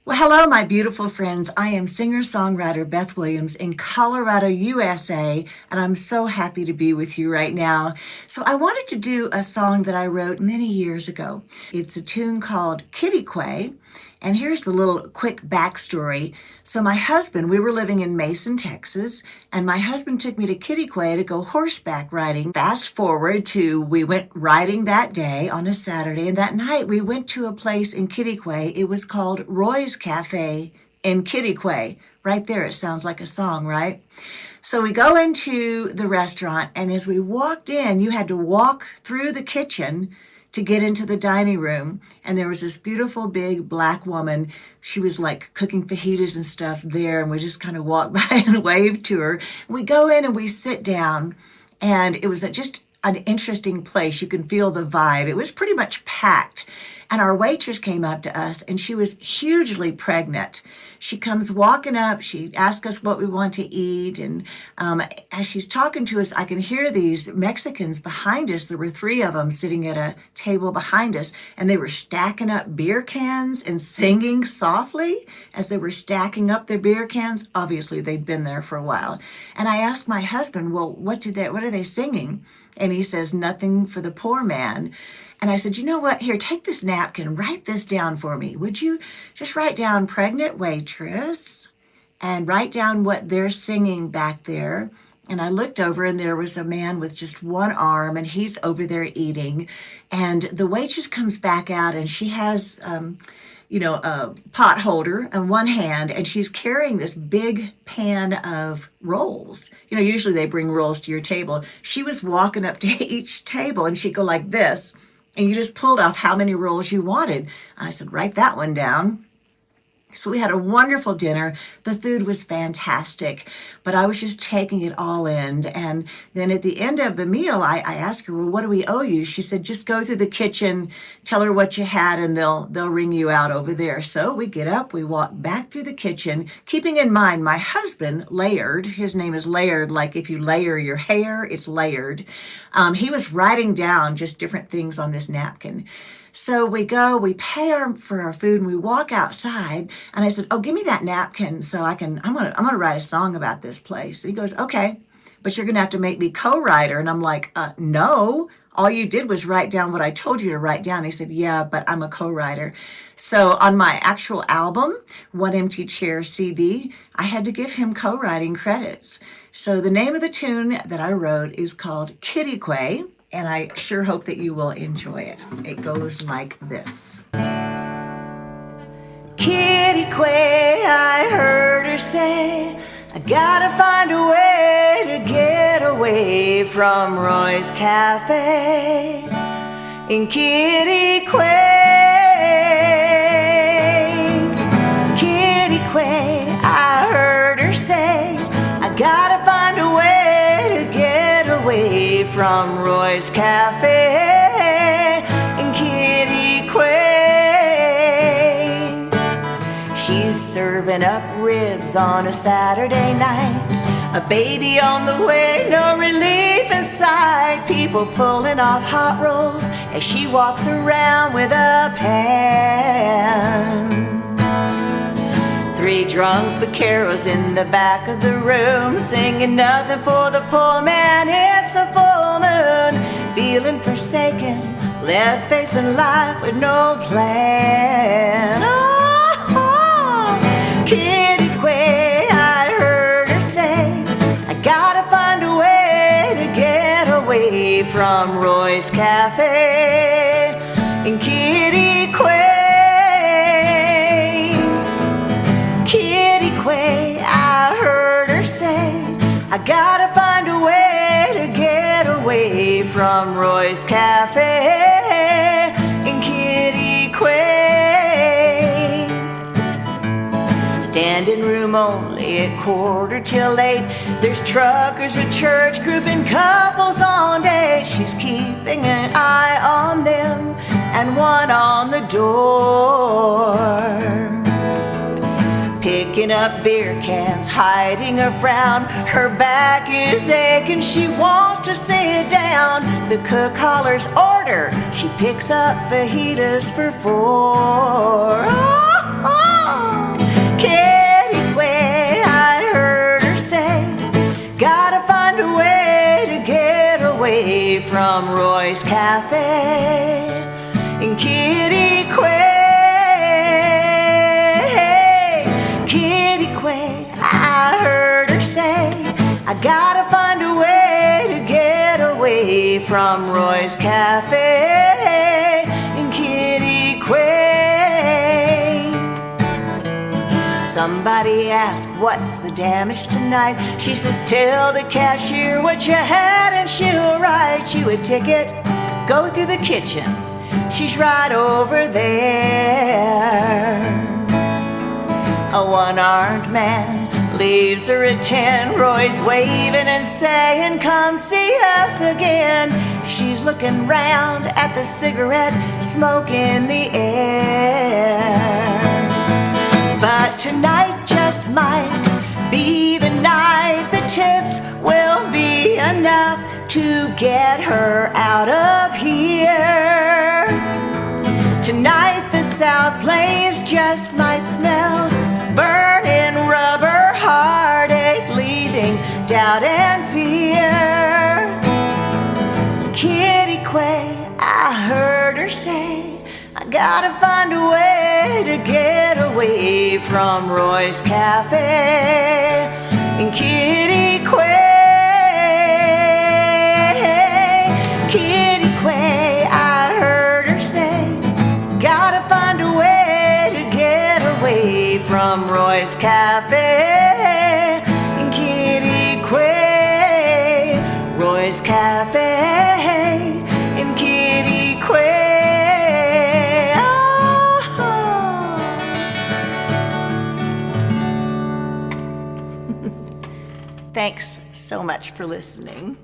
Well, hello, my beautiful friends. I am singer-songwriter Beth Williams in Colorado, USA, and I'm so happy to be with you right now. So I wanted to do a song that I wrote many years ago. It's a tune called Quitaque, and here's the little quick backstory. So my husband, we were living in Mason, Texas, and my husband took me to Quitaque to go horseback riding. Fast forward to we went riding that day on a Saturday, and that night we went to a place in Quitaque. It was called Roy's Cafe in Quitaque. Right there, it sounds like a song, right? So we go into the restaurant, and as we walked in, you had to walk through the kitchen to get into the dining room, and there was this beautiful big black woman. She was like cooking fajitas and stuff there, and we just kind of walked by and waved to her. We go in and we sit down, and it was just an interesting place. You can feel the vibe. It was pretty much packed. And our waitress came up to us, and she was hugely pregnant. She comes walking up. She asked us what we want to eat. And as she's talking to us, I can hear these Mexicans behind us. There were three of them sitting at a table behind us, and they were stacking up beer cans and singing softly as they were stacking up their beer cans. Obviously, they'd been there for a while. And I asked my husband, well, what are they singing? And he says, nothing for the poor man. And I said, you know what? Here, take this napkin, write this down for me. Would you just write down pregnant waitress and write down what they're singing back there? And I looked over, and there was a man with just one arm, and he's over there eating. And the waitress comes back out, and she has, a pot holder in one hand, and she's carrying this big pan of rolls. Usually they bring rolls to your table. She was walking up to each table, and she'd go like this, and you just pulled off how many rolls you wanted. I said, write that one down. So we had a wonderful dinner. The food was fantastic, but I was just taking it all in. And then at the end of the meal, I asked her, well, what do we owe you? She said, just go through the kitchen, tell her what you had, and they'll ring you out over there. So we get up, we walk back through the kitchen, keeping in mind my husband, Laird, his name is Laird, like if you layer your hair, it's layered. He was writing down just different things on this napkin. So we go, we pay for our food, and we walk outside. And I said, oh, give me that napkin so I'm gonna write a song about this place. And he goes, okay, but you're gonna have to make me co-writer. And I'm like, no, all you did was write down what I told you to write down. He said, yeah, but I'm a co-writer. So on my actual album, One Empty Chair CD, I had to give him co-writing credits. So the name of the tune that I wrote is called Quitaque, and I sure hope that you will enjoy it. It goes like this. Quitaque, I heard her say, I gotta find a way to get away from Roy's Cafe in Quitaque. Quitaque, I heard her say, I gotta find a way to get away from Roy's Cafe in Quitaque. She's serving up ribs on a Saturday night, a baby on the way, no relief in sight. People pulling off hot rolls as she walks around with a pan. Three drunk vaqueros in the back of the room, singing nothing for the poor man. It's a full moon, feeling forsaken, left facing life with no plan. Quitaque, I heard her say, I gotta find a way to get away from Roy's Cafe in Quitaque. Quitaque, I heard her say, I gotta find a way to get away from Roy's Cafe in Quitaque. Standing room only at 7:45. There's truckers at church grouping couples on dates. She's keeping an eye on them and one on the door. Picking up beer cans, hiding a frown. Her back is aching, she wants to sit down. The cook hollers order, she picks up fajitas for 4. Oh, oh. Cafe in Quitaque. Quitaque, I heard her say, I gotta find a way to get away from Roy's Cafe in Quitaque. Somebody asked, what's the damage tonight? She says, tell the cashier what you had and she'll write you a ticket. Go through the kitchen, she's right over there. A one-armed man leaves her at 10. Roy's waving and saying, come see us again. She's looking round at the cigarette smoke in the air. But tonight just might be the night. The tips will be enough to get her out of here. Tonight the South Plains just might smell burning rubber, heartache, leaving doubt and fear. Quitaque, I heard her say, I gotta find a way to get away from Roy's Cafe in Quitaque. Quitaque, I heard her say, gotta find a way to get away from Roy's Cafe in Quitaque. Roy's Cafe in Quitaque. Thanks so much for listening.